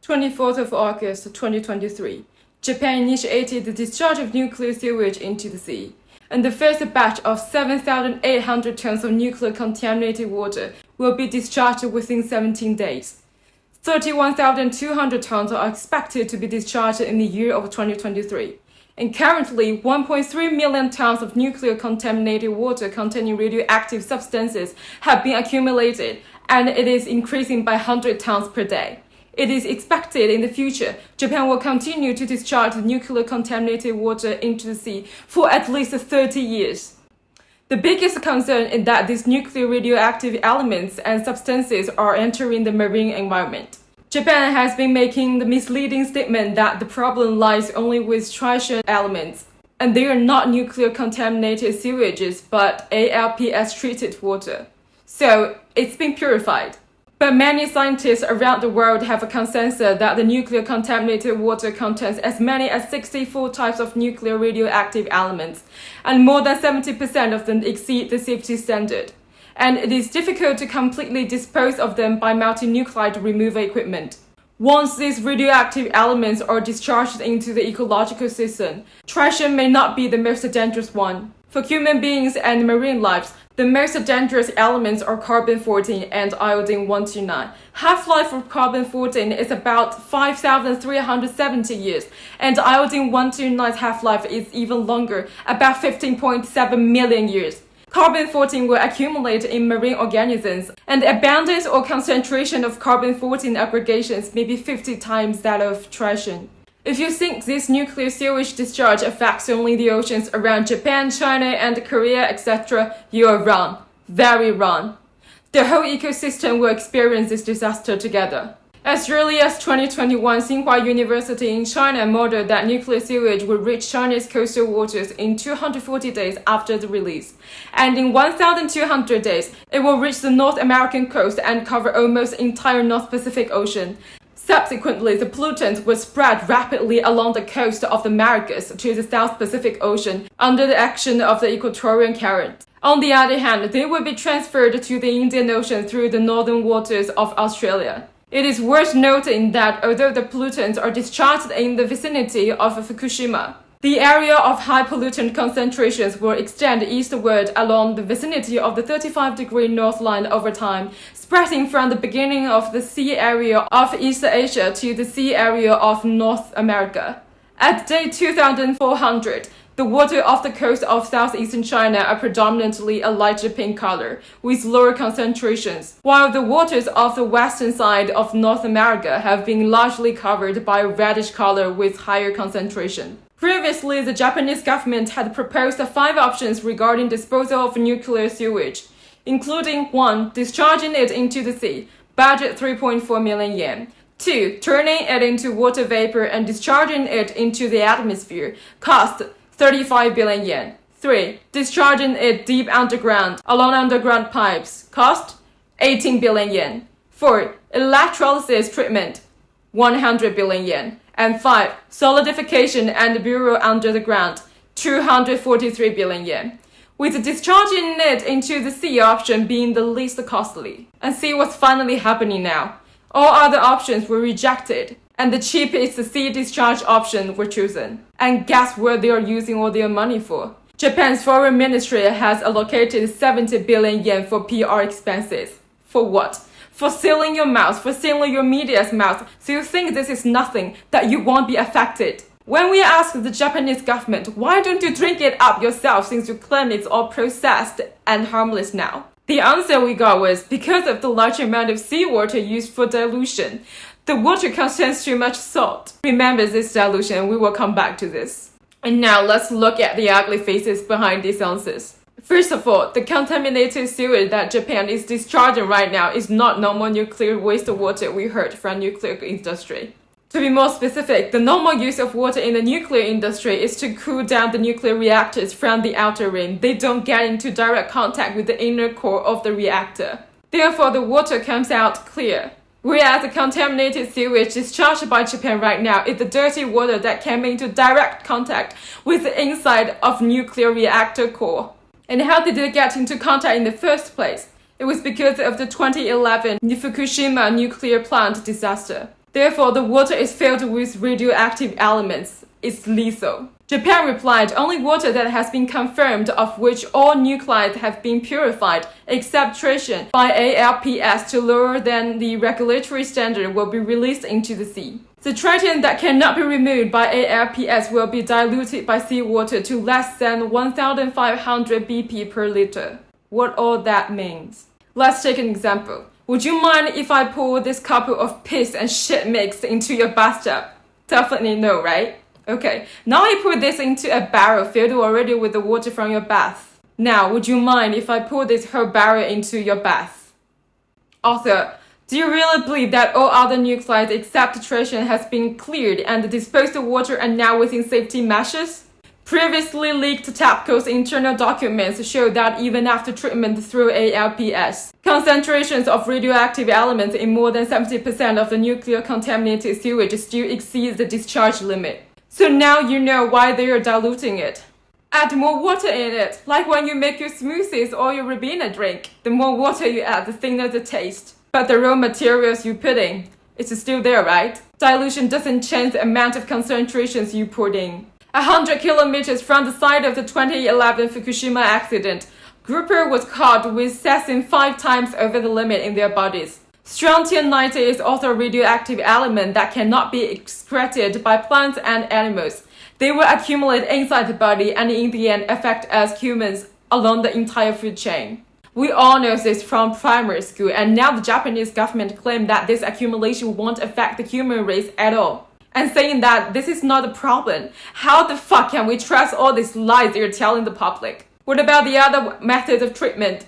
24th of August 2023, Japan initiated the discharge of nuclear sewage into the sea, and the first batch of 7,800 tons of nuclear contaminated water will be discharged within 17 days. 31,200 tons are expected to be discharged in the year of 2023. And currently, 1.3 million tons of nuclear contaminated water containing radioactive substances have been accumulated, and it is increasing by 100 tons per day. It is expected in the future, Japan will continue to discharge the nuclear contaminated water into the sea for at least 30 years. The biggest concern is that these nuclear radioactive elements and substances are entering the marine environment. Japan has been making the misleading statement that the problem lies only with tritium elements, and they are not nuclear contaminated sewages but ALPS treated water. So it's been purified. But many scientists around the world have a consensus that the nuclear contaminated water contains as many as 64 types of nuclear radioactive elements, and more than 70% of them exceed the safety standard. And it is difficult to completely dispose of them by multi-nuclide removal equipment. Once these radioactive elements are discharged into the ecological system, tritium may not be the most dangerous one. For human beings and marine lives, the most dangerous elements are carbon-14 and iodine-129. Half-life of carbon-14 is about 5,370 years, and iodine-129's half-life is even longer, about 15.7 million years. Carbon-14 will accumulate in marine organisms, and the abundance or concentration of carbon-14 aggregations may be 50 times that of tritium. If you think this nuclear sewage discharge affects only the oceans around Japan, China, and Korea, etc., you are wrong. Very wrong. The whole ecosystem will experience this disaster together. As early as 2021, Tsinghua University in China modeled that nuclear sewage would reach Chinese coastal waters in 240 days after the release. And in 1,200 days, it will reach the North American coast and cover almost the entire North Pacific Ocean. Subsequently, the pollutants will spread rapidly along the coast of the Americas to the South Pacific Ocean under the action of the equatorial current. On the other hand, they will be transferred to the Indian Ocean through the northern waters of Australia. It is worth noting that although the pollutants are discharged in the vicinity of Fukushima, the area of high pollutant concentrations will extend eastward along the vicinity of the 35-degree north line over time, spreading from the beginning of the sea area of East Asia to the sea area of North America. At day 2400, the water off the coast of southeastern China are predominantly a lighter pink color, with lower concentrations, while the waters of the western side of North America have been largely covered by a reddish color with higher concentration. Previously, the Japanese government had proposed 5 options regarding disposal of nuclear sewage, including 1. Discharging it into the sea, budget 3.4 million yen. 2. Turning it into water vapor and discharging it into the atmosphere, cost 35 billion yen. 3. Discharging it deep underground, along underground pipes, cost 18 billion yen. 4. Electrolysis treatment, 100 billion yen. And 5. Solidification and burial under the ground, 243 billion yen. With discharging it into the sea option being the least costly. And see what's finally happening now. All other options were rejected, and the cheapest sea discharge option were chosen. And guess what they are using all their money for? Japan's foreign ministry has allocated 70 billion yen for PR expenses. For what? For sealing your mouth, for sealing your media's mouth, so you think this is nothing, that you won't be affected. When we asked the Japanese government, why don't you drink it up yourself since you claim it's all processed and harmless now? The answer we got was because of the large amount of seawater used for dilution. The water contains too much salt. Remember this dilution, we will come back to this. And now let's look at the ugly faces behind these answers. First of all, the contaminated sewage that Japan is discharging right now is not normal nuclear wastewater we heard from nuclear industry. To be more specific, the normal use of water in the nuclear industry is to cool down the nuclear reactors from the outer ring. They don't get into direct contact with the inner core of the reactor. Therefore, the water comes out clear. Whereas the contaminated sewage discharged by Japan right now is the dirty water that came into direct contact with the inside of nuclear reactor core. And how did it get into contact in the first place? It was because of the 2011 Fukushima nuclear plant disaster. Therefore, the water is filled with radioactive elements. It's lethal. Japan replied, only water that has been confirmed of which all nuclides have been purified, except tritium, by ALPS to lower than the regulatory standard will be released into the sea. The tritium that cannot be removed by ALPS will be diluted by seawater to less than 1,500 BP per liter. What all that means. Let's take an example. Would you mind if I pour this couple of piss and shit mix into your bathtub? Definitely no, right? Okay, now I put this into a barrel filled already with the water from your bath. Now, would you mind if I pour this whole barrel into your bath? Author, do you really believe that all other nuclides except tritium has been cleared and the disposed water are now within safety measures? Previously leaked TAPCO's internal documents show that even after treatment through ALPS, concentrations of radioactive elements in more than 70% of the nuclear-contaminated sewage still exceeds the discharge limit. So now you know why they are diluting it. Add more water in it, like when you make your smoothies or your Ribena drink. The more water you add, the thinner the taste. But the raw materials you put in, it's still there, right? Dilution doesn't change the amount of concentrations you put in. 100 kilometers from the site of the 2011 Fukushima accident, grouper was caught with cesium 5 times over the limit in their bodies. Strontium-90 is also a radioactive element that cannot be excreted by plants and animals. They will accumulate inside the body and in the end affect us humans along the entire food chain. We all know this from primary school, and now the Japanese government claims that this accumulation won't affect the human race at all. And saying that this is not a problem, how the fuck can we trust all these lies they're telling the public? What about the other methods of treatment?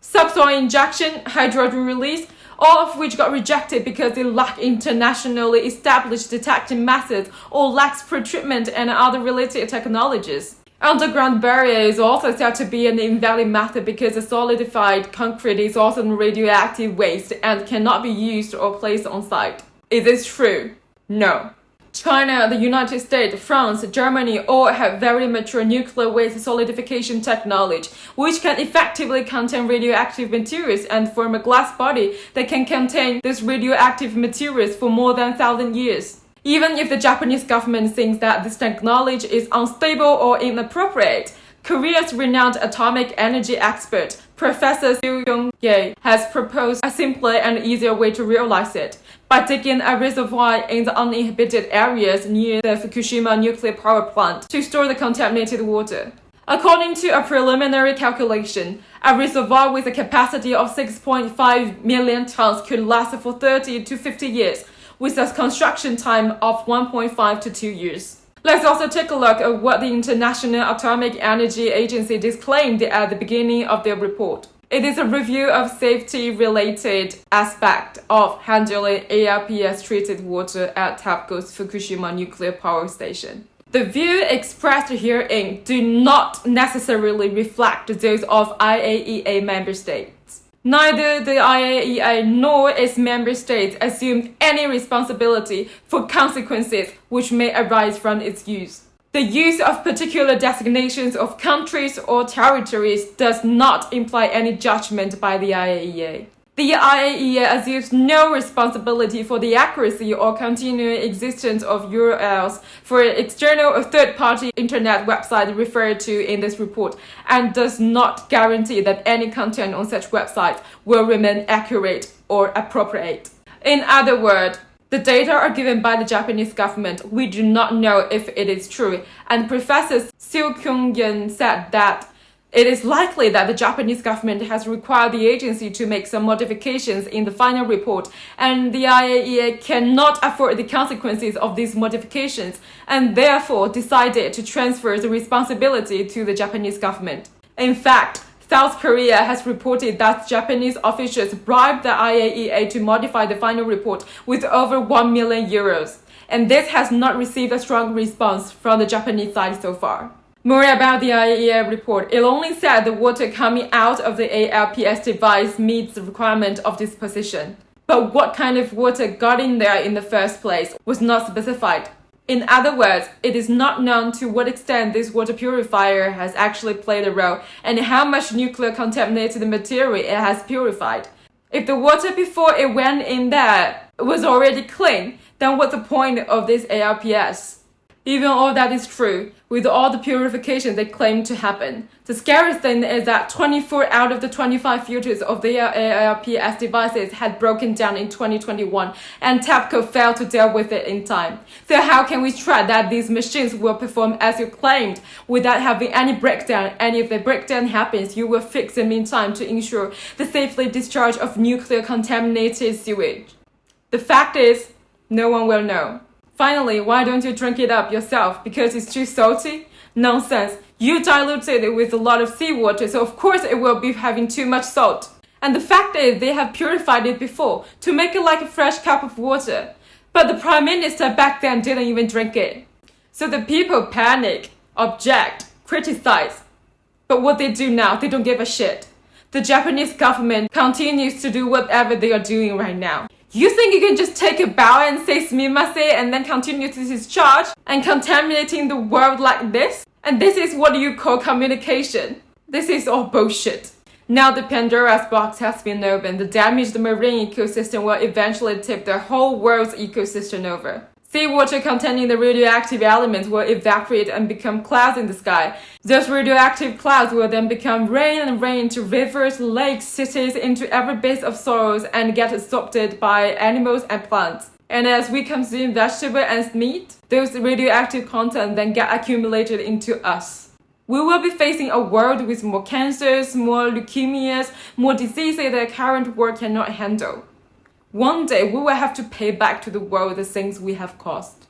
Subsoil injection, hydrogen release, all of which got rejected because they lack internationally established detecting methods or lacks pre-treatment and other related technologies. Underground barrier is also said to be an invalid method because the solidified concrete is also radioactive waste and cannot be used or placed on site. Is this true? No. China, the United States, France, Germany all have very mature nuclear waste solidification technology, which can effectively contain radioactive materials and form a glass body that can contain these radioactive materials for more than 1,000 years. Even if the Japanese government thinks that this technology is unstable or inappropriate, Korea's renowned atomic energy expert, Professor Seo-young-ye, has proposed a simpler and easier way to realize it, by digging a reservoir in the uninhabited areas near the Fukushima nuclear power plant to store the contaminated water. According to a preliminary calculation, a reservoir with a capacity of 6.5 million tons could last for 30 to 50 years, with a construction time of 1.5 to 2 years. Let's also take a look at what the International Atomic Energy Agency disclaimed at the beginning of their report. It is a review of safety-related aspects of handling ALPS-treated water at TAPCO's Fukushima nuclear power station. The views expressed herein do not necessarily reflect those of IAEA member states. Neither the IAEA nor its member states assume any responsibility for consequences which may arise from its use. The use of particular designations of countries or territories does not imply any judgment by the IAEA. The IAEA assumes no responsibility for the accuracy or continuing existence of URLs for external or third-party internet websites referred to in this report, and does not guarantee that any content on such websites will remain accurate or appropriate. In other words, the data are given by the Japanese government. We do not know if it is true, and Professor Seo-young-ye said that it is likely that the Japanese government has required the agency to make some modifications in the final report, and the IAEA cannot afford the consequences of these modifications, and therefore decided to transfer the responsibility to the Japanese government. In fact, South Korea has reported that Japanese officials bribed the IAEA to modify the final report with over 1 million euros, and this has not received a strong response from the Japanese side so far. More about the IAEA report. It only said the water coming out of the ALPS device meets the requirement of disposition. But what kind of water got in there in the first place was not specified. In other words, it is not known to what extent this water purifier has actually played a role and how much nuclear contaminated material it has purified. If the water before it went in there was already clean, then what's the point of this ARPS? Even all that is true, with all the purification they claim to happen, the scariest thing is that 24 out of the 25 filters of their ARPS devices had broken down in 2021, and TAPCO failed to deal with it in time. So how can we trust that these machines will perform as you claimed, without having any breakdown? And if the breakdown happens, you will fix them in time to ensure the safely discharge of nuclear contaminated sewage. The fact is, no one will know. Finally, why don't you drink it up yourself? Because it's too salty? Nonsense. You diluted it with a lot of seawater, so of course it will be having too much salt. And the fact is, they have purified it before to make it like a fresh cup of water. But the Prime Minister back then didn't even drink it. So the people panic, object, criticize. But what they do now, they don't give a shit. The Japanese government continues to do whatever they are doing right now. You think you can just take a bow and say sumimasen and then continue to discharge and contaminating the world like this? And this is what you call communication. This is all bullshit. Now the Pandora's box has been opened. The damaged marine ecosystem will eventually tip the whole world's ecosystem over. Seawater containing the radioactive elements will evaporate and become clouds in the sky. Those radioactive clouds will then become rain and rain into rivers, lakes, cities, into every base of soils and get absorbed by animals and plants. And as we consume vegetable and meat, those radioactive content then get accumulated into us. We will be facing a world with more cancers, more leukemias, more diseases that current world cannot handle. One day we will have to pay back to the world the things we have caused.